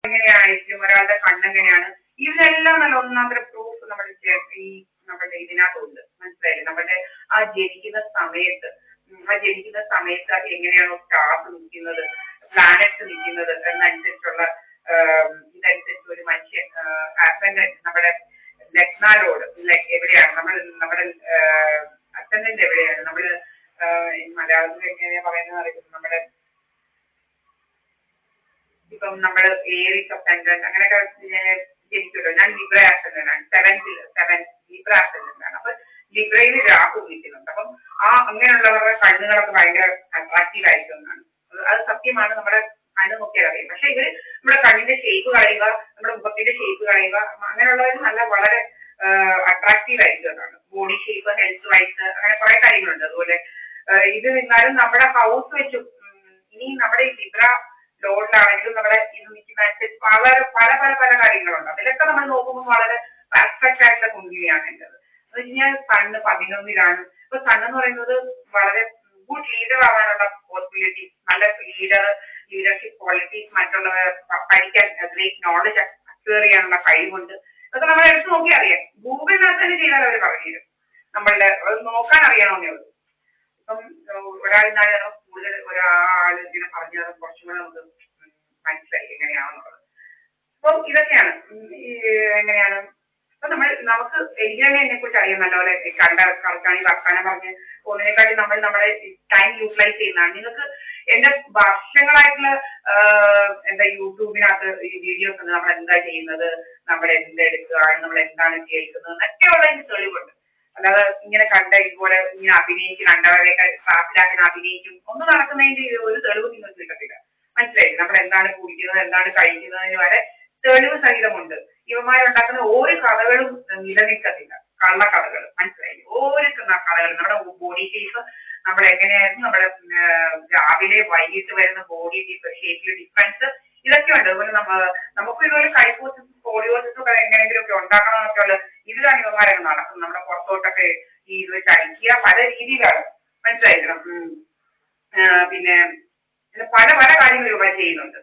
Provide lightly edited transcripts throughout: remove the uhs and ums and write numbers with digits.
എങ്ങനെയായിരിക്കും, ഒരാളുടെ കണ്ണെങ്ങനെയാണ്, ഇതിനെല്ലാം നല്ല ഒന്നാന്തരം പ്രൂഫ് നമ്മുടെ ഇതിനകത്തുണ്ട്. മനസ്സിലായില്ലേ? നമ്മുടെ ആ ജനിക്കുന്ന സമയത്ത് അത് എങ്ങനെയാണോ സ്റ്റാർസ് നിൽക്കുന്നത്, പ്ലാനറ്റ്സ് നിൽക്കുന്നത് എന്നനുസരിച്ചുള്ള ഇതനുസരിച്ച് ഒരു മനുഷ്യൻ അസെൻഡന്റ് നമ്മുടെ ലഗ്നാരോട് എവിടെയാണ് നമ്മുടെ അസെൻഡന്റ് എവിടെയാണ് നമ്മള് മലയാളത്തിൽ എങ്ങനെയാ പറയുന്നത് അറിയുന്നത്, നമ്മുടെ ഇപ്പം നമ്മള് ഏരിസ് അസെൻഡന്റ് അങ്ങനെയൊക്കെ ജനിക്കുമല്ലോ. ഞാൻ ലിബ്ര അസെൻഡന്റ് ആണ്, സെവൻ ലിബ്ര അസെൻഡന്റ് ആണ്. അപ്പൊ ലിബ്രയിൽ രാഹു നിൽക്കുന്നുണ്ട്. അപ്പം അങ്ങനെയുള്ളവരുടെ കണ്ണുകളൊക്കെ ഭയങ്കര അട്രാക്റ്റീവ് ആയിരിക്കും എന്നാണ്. അത് സത്യമാണ്. നമ്മുടെ കണ്ണ് നോക്കിയാൽ അറിയാം. പക്ഷെ ഇവര് നമ്മുടെ കണ്ണിന്റെ ഷേപ്പ് കളയുക, നമ്മുടെ മുഖത്തിന്റെ ഷേപ്പ് കളയുക, അങ്ങനെയുള്ളവർ നല്ല വളരെ അട്രാക്റ്റീവ് ആയിരിക്കും എന്നാണ്. ബോഡി ഷേപ്പ്, ഹെൽത്ത് വൈസ്, അങ്ങനെ കുറെ കാര്യങ്ങളുണ്ട്. അതുപോലെ ഇത് നിന്നാലും നമ്മുടെ ഹൗസ് വെച്ചും ഇനി നമ്മുടെ ഈ ലിബ്ര ലോഡിലാണെങ്കിലും നമ്മുടെ ഇത് നിൽക്കുന്ന അനുസരിച്ച് പല കാര്യങ്ങളുണ്ട്. അതിലൊക്കെ നമ്മൾ നോക്കുമ്പോൾ വളരെ പെർഫെക്റ്റ് ആയിട്ടുള്ള കുണ്ടിയാണ് എൻ്റെത്. എന്ന് വെച്ച് കഴിഞ്ഞാൽ സണ്ണ് 11-ലാണ്. ഇപ്പൊ സണ്ണ് എന്ന് പറയുന്നത് വളരെ ഗുഡ് ലീഡർ ആവാനുള്ള പോസിബിലിറ്റീസ്, നല്ല ലീഡർഷിപ്പ് ക്വാളിറ്റീസ്, മറ്റുള്ളവർ പഠിക്കാൻ ഗ്രേറ്റ് നോളജ് അക്വയർ ചെയ്യാനുള്ള കഴിവുണ്ട്. അതൊക്കെ നമ്മൾ എടുത്ത് നോക്കി അറിയാം. ഗൂഗിളിനകത്ത് തന്നെ ചെയ്താൽ അവർ പറഞ്ഞുതരും. നമ്മളുടെ അത് നോക്കാൻ അറിയണമെന്നേ ഉള്ളൂ. ഇപ്പം ഒരാളിനാണ് കൂടുതൽ ഒരാൾ ഇങ്ങനെ പറഞ്ഞത് കുറച്ചും കൂടെ നമുക്ക് മനസ്സിലായി എങ്ങനെയാണെന്നുള്ളത്. അപ്പം ഇതൊക്കെയാണ് എങ്ങനെയാണ്. അപ്പൊ നമുക്ക് എനിക്ക് തന്നെ എന്നെ കുറിച്ച് അറിയാം നല്ലപോലെ. കളിക്കാണി വർത്താനം പറഞ്ഞ് പോകുന്നതിനെക്കാട്ടി നമ്മൾ നമ്മുടെ ടൈം യൂട്ടിലൈസ് ചെയ്യുന്നതാണ്. നിങ്ങൾക്ക് എന്റെ വർഷങ്ങളായിട്ടുള്ള യൂട്യൂബിനകത്ത് ഈ വീഡിയോസ് ഉണ്ട്. നമ്മൾ എന്താ ചെയ്യുന്നത്, നമ്മൾ എന്തെടുക്കുകയാണ്, നമ്മൾ എന്താണ് കേൾക്കുന്നത് എന്നൊക്കെയുള്ള തെളിവുണ്ട്. അല്ലാതെ ഇങ്ങനെ ഇതുപോലെ ഇങ്ങനെ അഭിനയിച്ച് കണ്ടവരെയൊക്കെ ക്ലാസ്സിലാക്കാൻ അഭിനയിക്കും ഒന്നും നടക്കുന്നതിന്റെ ഒരു തെളിവ് നിങ്ങൾക്ക് കിട്ടത്തില്ല. മനസ്സിലായി? നമ്മൾ എന്താണ് കുടിക്കുന്നത്, എന്താണ് കഴിക്കുന്നതിന് വരെ തെളിവ് സഹിതമുണ്ട്. ഇവന്മാരുണ്ടാക്കുന്ന ഓരോ കഥകളും നിലനിൽക്കത്തില്ല, കള്ളക്കഥകൾ. മനസ്സിലായി? ഓരോ കഥകളും നമ്മുടെ ബോഡി ഷേപ്പ്, നമ്മൾ എങ്ങനെയായിരുന്നു നമ്മുടെ രാവിലെ വൈകിട്ട് വരുന്ന ബോഡി ഷേപ്പിൽ ഡിഫറൻസ്, ഇതൊക്കെ ഉണ്ട്. അതുപോലെ നമുക്ക് ഇതുപോലെ കൈപ്പോസിസും പോളിയോസിസും ഒക്കെ എങ്ങനെയെങ്കിലും ഒക്കെ ഉണ്ടാക്കണമെന്നൊക്കെ ഉള്ള ഇതിലാണ് ഇവന്മാരൊക്കെ നടക്കുന്നത്. നമ്മുടെ പുറത്തോട്ടൊക്കെ ഈ ഇത് വെച്ച് അടിക്കുക, പല രീതിയിലാണ്. മനസ്സിലായില്ല? പിന്നെ പല കാര്യങ്ങളും ഇവ ചെയ്യുന്നുണ്ട്.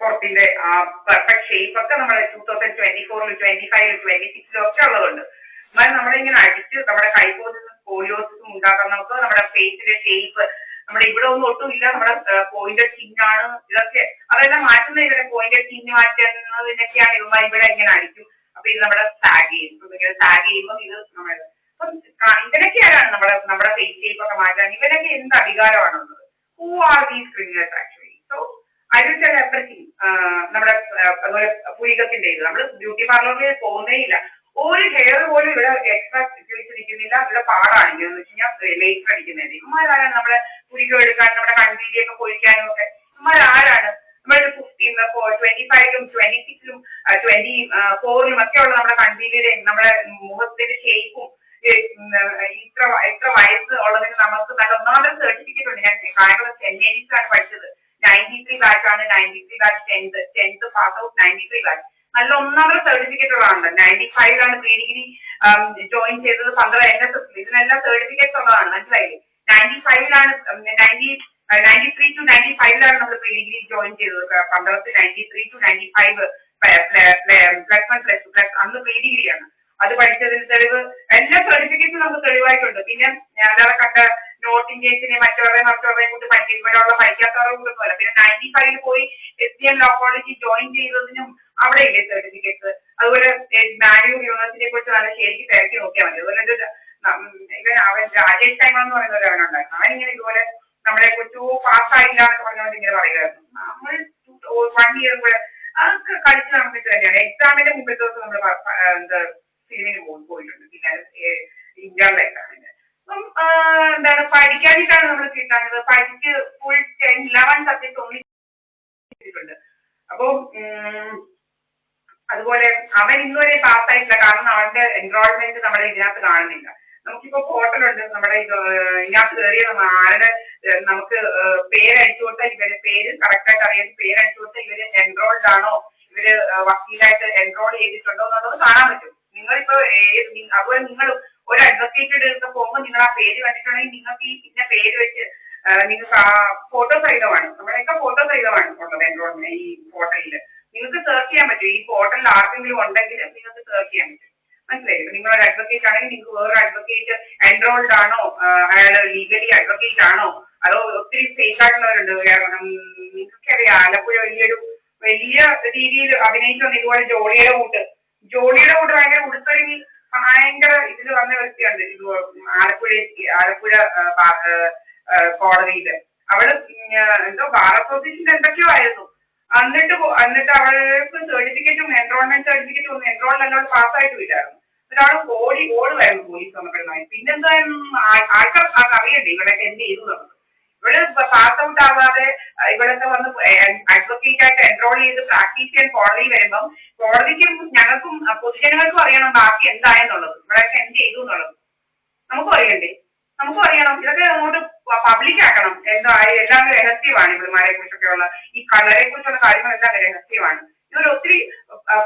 പുറത്തിന്റെ ആ പെർഫെക്റ്റ് ഷേപ്പ് ഒക്കെ നമ്മുടെ 2024-ലും 25-ലും 26-ലും ഒക്കെ ഉള്ളതുണ്ട്. എന്നാൽ നമ്മളിങ്ങനെ അടിച്ച് നമ്മുടെ കൈപ്പോസിസും പോളിയോസിസും ഉണ്ടാക്കുന്നതൊക്കെ നമ്മുടെ ഫേസിന്റെ ഷേപ്പ്, നമ്മുടെ ഇവിടെ ഒന്നും ഒട്ടും ഇല്ല, നമ്മുടെ പോയിന്റഡ് ചിഹ്നാണ് ഇതൊക്കെ. അതെല്ലാം മാറ്റുന്ന ഇവരെ പോയിന്റഡ് ചിഹ്നം മാറ്റുന്നതിനൊക്കെയാണ് ഇവന്മാർ ഇവിടെ ഇങ്ങനെ അടിക്കും. അപ്പൊ ഇത് നമ്മുടെ ടാഗ് ചെയ്യുമ്പോൾ ഇത് നമ്മുടെ ഇവനൊക്കെ ആരാണ് നമ്മുടെ ഫേസ് ഷേപ്പ് ഒക്കെ മാറ്റാൻ? ഇവനൊക്കെ എന്ത് അധികാരമാണുള്ളത്? Who are these criminals actually? So I will tell everything. നമ്മുടെ അതുപോലെ പുരികത്തിന്റെ ഇത് നമ്മൾ ബ്യൂട്ടി പാർലറിൽ പോകുന്നേ ഇല്ല. ഒരു ഹെയർ പോലും ഇവിടെ എക്സ്ട്രാ നിൽക്കുന്നില്ല. ഇവിടെ പാടാണെങ്കിൽ എന്ന് വെച്ച് കഴിഞ്ഞാൽ ലേസർ അടിക്കുന്നതിന് ഇവന്മാരാണ് നമ്മുടെ പുരികം എടുക്കാനും നമ്മുടെ കൺവീലിയൊക്കെ പൊഴിക്കാനും ഒക്കെ. ഇവന്മാരാരാണ്? നമ്മുടെ 25-ലും 26-ലും 24-ലും ഒക്കെ ഉള്ള നമ്മുടെ കൺവീലിയുടെയും നമ്മുടെ മുഖത്തിന്റെ ഷേപ്പും ഇത്ര വയസ്സ് ഉള്ളതിന് നമുക്ക് നല്ല ഒന്നാമത്തെ സർട്ടിഫിക്കറ്റ് ഉണ്ട്. ഞാൻ കായംകുളം സെന്റ് മേരീസിലാണ് പഠിച്ചത്. 93 ബാച്ചാണ്. 93 batch 10th pass out 93 batch. നല്ല ഒന്നാമത്തെ സർട്ടിഫിക്കറ്റ് ഉള്ളതാണ്. 95-ലാണ് പ്രീ ഡിഗ്രി ജോയിൻ ചെയ്തത്. 12 NSS. ഇതിനെല്ലാം സർട്ടിഫിക്കറ്റ്സ് ഉള്ളതാണ്. മനസ്സിലായില്ലേ? 95-ലാണ് 93 to 95-ലാണ് നമ്മൾ പ്രീ ഡിഗ്രി ജോയിൻ ചെയ്തത്. 93 to 95 +1+2 അന്ന് പ്രീ ഡിഗ്രിയാണ്. അത് പഠിച്ചതിന് തെളിവ് എല്ലാ സർട്ടിഫിക്കറ്റും നമുക്ക് തെളിവായിട്ടുണ്ട്. പിന്നെ അല്ലാതെ കണ്ട നോർത്ത് ഇന്ത്യൻസിനെ മറ്റവരെയും കൊണ്ട് പഠിക്കും, ഇവിടെയുള്ള പഠിക്കാത്തവരുടെ കൂടെ പോലെ. പിന്നെ 95-ൽ പോയി SDM ലോ കോളേജ് ജോയിൻ ചെയ്തതിനും അവിടെ ഇല്ലേ സർട്ടിഫിക്കറ്റ്സ്. അതുപോലെ മാനൂർ യൂണിവേഴ്സിറ്റിയെ കുറിച്ച് നല്ല ശരിക്ക് തിരക്കി നോക്കിയാൽ മതി. അതുപോലെ അവൻ രാജേഷ് കൈമ എന്ന് പറയുന്ന ഒരാളുണ്ടായിരുന്നു. അവനിങ്ങനെ ഇതുപോലെ നമ്മളെ കുറിച്ച് പാസ്സായില്ല എന്നൊക്കെ പറഞ്ഞുകൊണ്ട് ഇങ്ങനെ പറയുമായിരുന്നു. നമ്മൾ 1 ഇയർ കൂടെ അതൊക്കെ കളിച്ച് നടന്നിട്ട് തന്നെയാണ്. എക്സാമിന്റെ മുമ്പത്തെ ദിവസം നമ്മൾ സിനിമയിൽ പോയിട്ടുണ്ട്. പിന്നെ ഇന്റേണൽ എക്സാമിന് അപ്പം എന്താണ് പഠിക്കാനായിട്ടാണ് നമ്മൾ കിട്ടാഞ്ഞത്. പഠിച്ച് ഫുൾ 11 സബ്ജക്ട് ഒന്നിട്ടുണ്ട്. അപ്പോൾ അതുപോലെ അവൻ ഇന്നുവരെ പാസ്സായിട്ടില്ല. കാരണം അവന്റെ എൻറോൾമെന്റ് നമ്മുടെ ഇതിനകത്ത് കാണുന്നില്ല. നമുക്കിപ്പോ പോർട്ടലുണ്ട്. നമ്മുടെ ഇതിനകത്ത് കയറിയ ആരുടെ നമുക്ക് പേരടിച്ചു കൊടുത്താൽ ഇവര് പേര് കറക്റ്റായിട്ട് അറിയാൻ പേരടിച്ചു കൊടുത്താൽ ഇവര് എൻറോൾഡ് ആണോ, ഇവര് വക്കീലായിട്ട് എൻറോൾ ചെയ്തിട്ടുണ്ടോ എന്നുള്ളത് കാണാൻ പറ്റും. നിങ്ങളിപ്പോ അതുപോലെ നിങ്ങൾ ഒരു അഡ്വക്കേറ്റ് എടുത്ത് പോകുമ്പോൾ നിങ്ങൾ ആ പേര് കണ്ടിട്ടുണ്ടെങ്കിൽ നിങ്ങൾക്ക് ഈ പിന്നെ പേര് വെച്ച് നിങ്ങൾക്ക് ആ ഫോട്ടോ സഹിതമാണ്, നമ്മുടെയൊക്കെ ഫോട്ടോ സഹിതമാണ് മാത്രമാണ് ഉള്ളത് എൻറോൾമെന്റ് ഈ പോർട്ടലിൽ. നിങ്ങൾക്ക് സെർച്ച് ചെയ്യാൻ പറ്റും. ഈ പോർട്ടലിൽ ആർക്കെങ്കിലും ഉണ്ടെങ്കിൽ നിങ്ങൾക്ക് സെർച്ച് ചെയ്യാൻ പറ്റും. മനസ്സിലായി? ഇപ്പൊ നിങ്ങളൊരു അഡ്വക്കേറ്റ് ആണെങ്കിൽ നിങ്ങൾക്ക് വേറൊരു അഡ്വക്കേറ്റ് എൻറോൾഡ് ആണോ, അയാൾ ലീഗലി അഡ്വക്കേറ്റ് ആണോ, അതോ ഒത്തിരി ഫേക്ക് ആയിട്ടുള്ളവരുണ്ട്. നിങ്ങൾക്കറിയാം ആലപ്പുഴ വലിയ രീതിയിൽ അഭിനയിച്ചു വന്ന ഇതുപോലെ ജോളിയുടെ കൂട്ട് ഭയങ്കര ഉടുത്തൊരുങ്ങി ഭയങ്കര ഇതിൽ വന്ന വ്യക്തിയുണ്ട്. ഇത് ആലപ്പുഴ കോടതിയില് അവള് എന്തോ ബാർ അസോസിയേഷന്റെ എന്തൊക്കെയോ ആയിരുന്നു. എന്നിട്ട് അവൾക്ക് സർട്ടിഫിക്കറ്റും എൻറോൾമെന്റ് സർട്ടിഫിക്കറ്റും ഒന്നും എൻറോൾമെന്റ് പാസ്സായിട്ടും ഇല്ലായിരുന്നു. എന്നിട്ട് അവൾ ഓടുമായിരുന്നു പോലീസ് വന്നപ്പോഴുമായി. പിന്നെന്തായാലും ആൾക്കാർക്ക് അറിയണ്ടേ ഇവളൊക്കെ എന്ത് ചെയ്തു എന്നുള്ളത്. ഇവള് പാസ് ഔട്ട് ആവാതെ ഇവളൊക്കെ വന്ന് അഡ്വക്കേറ്റ് ആയിട്ട് എൻറോൾ ചെയ്ത് പ്രാക്ടീസ് ചെയ്യാൻ കോടതിയിൽ വരുമ്പം കോടതിക്കും ഞങ്ങൾക്കും പൊതുജനങ്ങൾക്കും അറിയണം ബാക്കി എന്തായെന്നുള്ളത്, ഇവളൊക്കെ എന്ത് ചെയ്തു എന്നുള്ളത് നമുക്കും അറിയണ്ടേ. നമുക്കും അറിയണം. ഇതൊക്കെ അങ്ങോട്ട് പബ്ലിക് ആക്കണം. എല്ലാം രഹസ്യമാണ്. ഇവളുമാരെ കുറിച്ചൊക്കെയുള്ള ഈ കളറെ കുറിച്ചുള്ള കാര്യങ്ങളെല്ലാം രഹസ്യമാണ്. ഇവർ ഒത്തിരി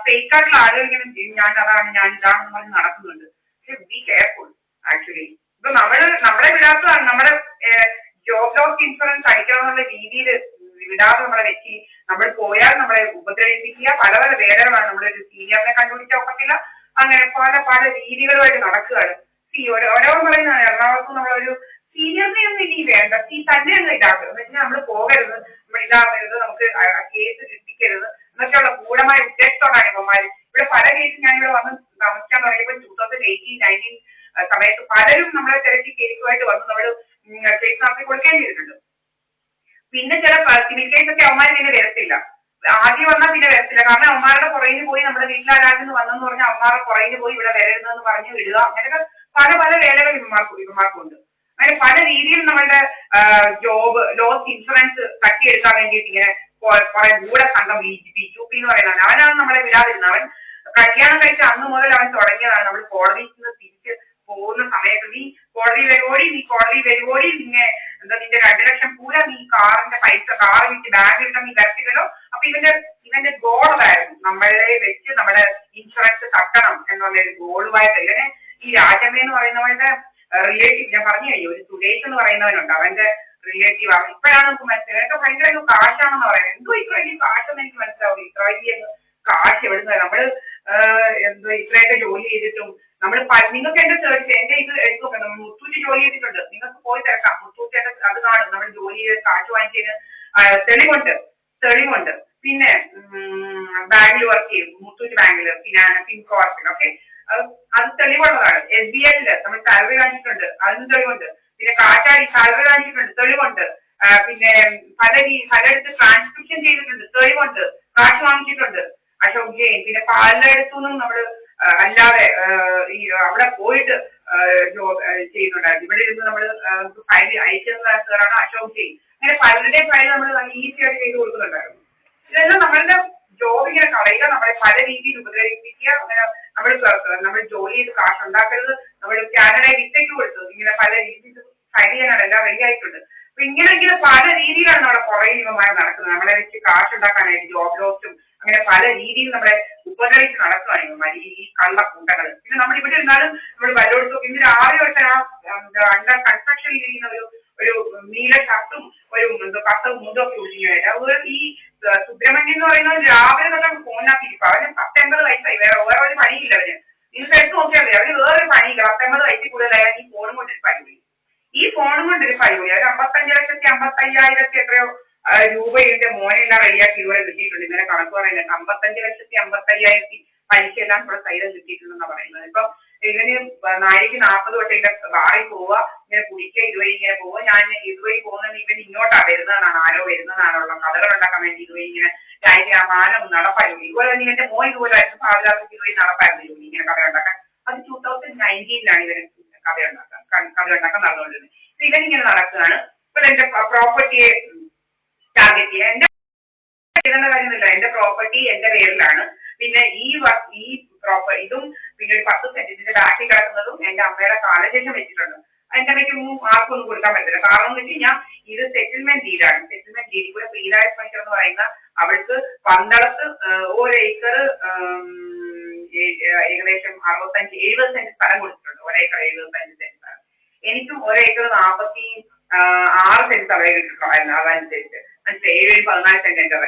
ഫേക്ക് ആയിട്ടുള്ള ആളുകൾ ഇങ്ങനെ ഞാൻ അതാണ് ഞാൻ ഇതാണെന്ന് പറഞ്ഞ് നടക്കുന്നുണ്ട്. പക്ഷെ ബി കെയർഫുൾ ആക്ച്വലി. ഇപ്പൊ നമ്മളെ വിടാത്തതാണ്. നമ്മുടെ ജോബ് ലോസ് ഇൻഷുറൻസ് അടിക്കണമെന്നുള്ള രീതിയിൽ വിടാതെ നമ്മളെ വെച്ച് നമ്മൾ പോയാൽ നമ്മളെ ഉപദ്രവിപ്പിക്കുക. പല വേദനകളാണ്. നമ്മളൊരു സീനിയറിനെ കണ്ടുപിടിച്ചാൽ ഒക്കത്തില്ല. അങ്ങനെ പല രീതികളുമായിട്ട് നടക്കുകയാണ്. ഓരോ പറയുന്നതാണ് എറണാകുളത്ത് നമ്മളൊരു സീനിയറിനെ ഒന്നും ഇനി വേണ്ട, തന്നെ ഒന്നും ഇതാക്കരുത്. എന്ന് വെച്ചാൽ നമ്മൾ പോകരുത്, നമ്മൾ ഇതാകരുത്, നമുക്ക് കേസ് കിട്ടിക്കരുത് എന്നൊക്കെയുള്ള ഗൂഢമായ ഉദ്ദേശത്തോടാണ് ഇവന്മാർ. ഇവിടെ പല കേസും ഞാനിവിടെ വന്ന് താമസിക്കാൻ തുടങ്ങിയപ്പോൾ 2018-19 സമയത്ത് പലരും നമ്മളെ തിരക്കി കേസുമായിട്ട് വന്ന് നമ്മൾ കേസ് നടത്തി കൊടുക്കുകയും ചെയ്തിട്ടുണ്ട്. പിന്നെ ചില സിവിൽ കേസൊക്കെ അവന്മാർ പിന്നെ വരത്തില്ല. ആദ്യം വന്നാൽ പിന്നെ വരത്തില്ല. കാരണം അവന്മാരുടെ പുറകിന് പോയി നമ്മുടെ വീട്ടിലാരാണെന്ന് വന്നെന്ന് പറഞ്ഞാൽ അവന്മാരുടെ പുറകിന് പോയി ഇവിടെ വരരുതെന്ന് പറഞ്ഞ് വിടുക. അങ്ങനെയൊക്കെ പല വേലകൾ ഇവന്മാർക്കുണ്ട്. അങ്ങനെ പല രീതിയിൽ നമ്മളുടെ ജോബ് ലോസ് ഇൻഷുറൻസ് തട്ടിയെടുക്കാൻ വേണ്ടിയിട്ട് ഇങ്ങനെ കുറെ ഗൂഢസംഘം BJP എന്ന് പറയുന്നതാണ്. അവനാണ് നമ്മളെ വിടാതിരുന്നത്. അവൻ കല്യാണം കഴിച്ച അന്ന് മുതൽ അവൻ തുടങ്ങിയതാണ്. നമ്മൾ കോടതിയിൽ നിന്ന് തിരിച്ച് പോകുന്ന സമയത്ത് നീ കോടതി വരുവോടി നിന്നെ എന്താ നിന്റെ 2 ലക്ഷം കൂല നീ കാറിന്റെ പൈസ കാർ വിറ്റ് ബാങ്ക് ഇട്ടാൽ നീ വരത്തില്ലല്ലോ. അപ്പൊ ഇവന്റെ ഗോൾ അതായിരുന്നു, നമ്മളെ വെച്ച് നമ്മുടെ ഇൻഷുറൻസ് തട്ടണം എന്നുള്ളൊരു ഗോളുമായിട്ട്. ഇവനെ ഈ രാജമ്മ എന്ന് പറയുന്നവരുടെ റിലേറ്റീവ് ഞാൻ പറഞ്ഞു കഴിഞ്ഞു. ഒരു സുരേഷ് എന്ന് പറയുന്നവനുണ്ട്, അവന്റെ റിലേറ്റീവ് ആണ്. ഇപ്പോഴാണ് നമുക്ക് മനസ്സിലായത് ഇതൊക്കെ ഭയങ്കര കാശാണെന്ന് പറയുന്നത്. എന്തോ ഇത്ര വലിയ കാശെന്ന് എനിക്ക് മനസ്സിലാവും. ഇത്ര വലിയ കാശ് എവിടുന്ന നമ്മള് എന്തോ ഇത്രയൊക്കെ ജോലി ചെയ്തിട്ടും നമ്മൾ നിങ്ങൾക്ക് എന്റെ എന്റെ ഇത് എടുത്തു നോക്കാം. നമ്മൾ മുത്തൂറ്റ് ജോലി ചെയ്തിട്ടുണ്ട്. നിങ്ങൾക്ക് പോയി തിരക്കാം. മുത്തൂറ്റൊക്കെ അത് കാണും. നമ്മൾ ജോലി ചെയ്ത് കാശ് വാങ്ങിച്ചതിന് തെളിവുണ്ട്. പിന്നെ ബാങ്കിൽ വർക്ക് ചെയ്യും, മുത്തൂറ്റ് ബാങ്കിൽ ഫിൻകോർപ്പിലൊക്കെ അത് തെളിവുള്ളതാണ്. SBI നമ്മൾ സാലറി കാണിച്ചിട്ടുണ്ട്, അതിന് തെളിവുണ്ട്. പിന്നെ കാറ്റാടി സാലറി കാണിച്ചിട്ടുണ്ട്, തെളിവുണ്ട്. പിന്നെ പലയിടത്ത് ട്രാൻസ്ക്രിപ്ഷൻ ചെയ്തിട്ടുണ്ട്, തെളിവുണ്ട്. കാശ് വാങ്ങിച്ചിട്ടുണ്ട് അശോക് ജെയിൻ. പിന്നെ പലയിടത്തുനിന്നും നമ്മള് അല്ലാതെ ഈ അവിടെ പോയിട്ട് ചെയ്യുന്നുണ്ടായിരുന്നു. ഇവിടെ ഇരുന്ന് നമ്മൾ ഫയൽ അയച്ചതാണ് അശോക് ജെയിൻ. അങ്ങനെ പലരുടെയും ഫയൽ നമ്മൾ ഈസി ആയിട്ട് ചെയ്ത് കൊടുക്കുന്നുണ്ടായിരുന്നു. ഇതെല്ലാം നമ്മളുടെ ജോബ് ഇങ്ങനെ കളയുക, നമ്മളെ പല രീതിയിൽ ഉപദ്രവിപ്പിക്കുക. അങ്ങനെ നമ്മൾ ജോലി ചെയ്ത് കാശ് ഉണ്ടാക്കരുത്. നമ്മൾ കാനഡയിൽ വിസയ്ക്ക് കൊടുത്തത് ഇങ്ങനെ പല രീതിയിൽ ഫയൽ ചെയ്യാനാണ് എല്ലാം റെഡി ആയിട്ടുണ്ട്. അപ്പൊ ഇങ്ങനെ പല രീതിയിലാണ് നമ്മുടെ പുറകിൽ ഇവന്മാർ നടക്കുന്നത്. നമ്മളെ വെച്ച് കാശ് ഉണ്ടാക്കാനായിട്ട് ജോബ് ലോസും അങ്ങനെ പല രീതിയിൽ നമ്മളെ ഉപദ്രവിച്ച് നടക്കുകയാണ് ഇവന്മാർ ഈ കള്ളക്കൂട്ടങ്ങൾ. പിന്നെ നമ്മൾ ഇവിടെ ഇരുന്നാലും നമ്മൾ വല്ലോടത്തും ഇന്ന് രാവിലെ തൊട്ട് അണ്ടർ കൺസ്ട്രക്ഷൻ ചെയ്യുന്ന ഒരു നീല ഷർട്ടും ഒരു കസവും മുണ്ടും ഒക്കെ ഉള്ളിങ്ങായിട്ട് ഈ സുബ്രഹ്മണ്യം എന്ന് പറയുന്നത് രാവിലെ തൊട്ട് ഫോണിനകത്ത് ഇരിക്കും. അവന് 19 വയസ്സായി. വേറെ ഒരു പണിയില്ല അവന്. നിങ്ങൾക്ക് എടുത്ത് നോക്കിയാൽ മതി, അവന് വേറൊരു പണിയില്ല. 19 വയസ്സിൽ കൂടുതലായാൽ ഈ ഫോണും കൊണ്ടൊരു പരിപാടി. അവർ 55,50,000 എത്രയോ രൂപ ഇതിന്റെ മോനെല്ലാം റെഡിയാക്കി ഇതുവരെ കിട്ടിയിട്ടുണ്ട്. ഇന്നലെ കണക്ക് പറയുന്നത് 55,50,000 പലിശ എല്ലാം ഇവിടെ സൈലം കിട്ടിയിട്ടുണ്ടെന്നാണ് പറയുന്നത്. ഇപ്പൊ ഇവന് നാഴിക്ക് 40 തൊട്ട് ഇതിന്റെ ബാറിൽ പോവുക, ഇങ്ങനെ കുടിക്കുക, ഇതുവഴി ഇങ്ങനെ പോവുക. ഞാൻ ഇതുവഴി പോകുന്നത് ഇവൻ ഇങ്ങോട്ടാ വരുന്നതെന്നാണ്, ആരോ വരുന്നതാണുള്ള കഥകൾ ഉണ്ടാക്കാൻ വേണ്ടി ഇതുവഴി ഇങ്ങനെ മാനം നടപ്പായിരുന്നു. ഇതുപോലെ തന്നെ ഇവന്റെ മോൻ ഇതുപോലെ ആയിരുന്നു. പാതിരാത്രിക്ക് ഇതുവഴി നടപ്പായിരുന്നു ജോലി ഇങ്ങനെ കഥ ഉണ്ടാക്കാൻ. അത് 2019 ഇവന് കഥ ഉണ്ടാക്കാൻ നടന്നുകൊണ്ടിരുന്നത്. ഇവൻ ഇങ്ങനെ നടക്കുകയാണ്. ഇപ്പോൾ എന്റെ പ്രോപ്പർട്ടിയെ ടാർഗറ്റ് ചെയ്യുക. എന്റെ കാര്യമൊന്നുമില്ല, എന്റെ പ്രോപ്പർട്ടി എന്റെ പേരിലാണ്. പിന്നെ ഇതും പിന്നെ ഒരു 10 സെന്റിന്റെ ബാക്കി കിടക്കുന്നതും എന്റെ അമ്മയുടെ കാലശേഷം വെച്ചിട്ടുണ്ട്. എന്റെ അമ്മയ്ക്ക് ആർക്കും ഒന്നും കൊടുക്കാൻ പറ്റില്ല. കാരണം എന്ന് വെച്ച് കഴിഞ്ഞാൽ ഇത് സെറ്റിൽമെന്റ് ഡീഡാണ്. സെറ്റിൽമെന്റ് ഡീഡ് ഇവിടെ പ്രീരാജ് പണിക്കർ എന്ന് പറയുന്ന അവൾക്ക് പന്തളത്ത് 1 ഏക്കർ ഏകദേശം 65-70 സെന്റ് സ്ഥലം കൊടുത്തിട്ടുണ്ട്. 1 ഏക്കർ 75 സെന്റ് സ്ഥലം. എനിക്കും 1 ഏക്കർ 46 സെന്റ് സ്ഥലമേ കിട്ടിയിട്ടുള്ളായിരുന്നു. അതനുസരിച്ച് മനസ്സിലായി 7 14 സെന്റിമീറ്റർ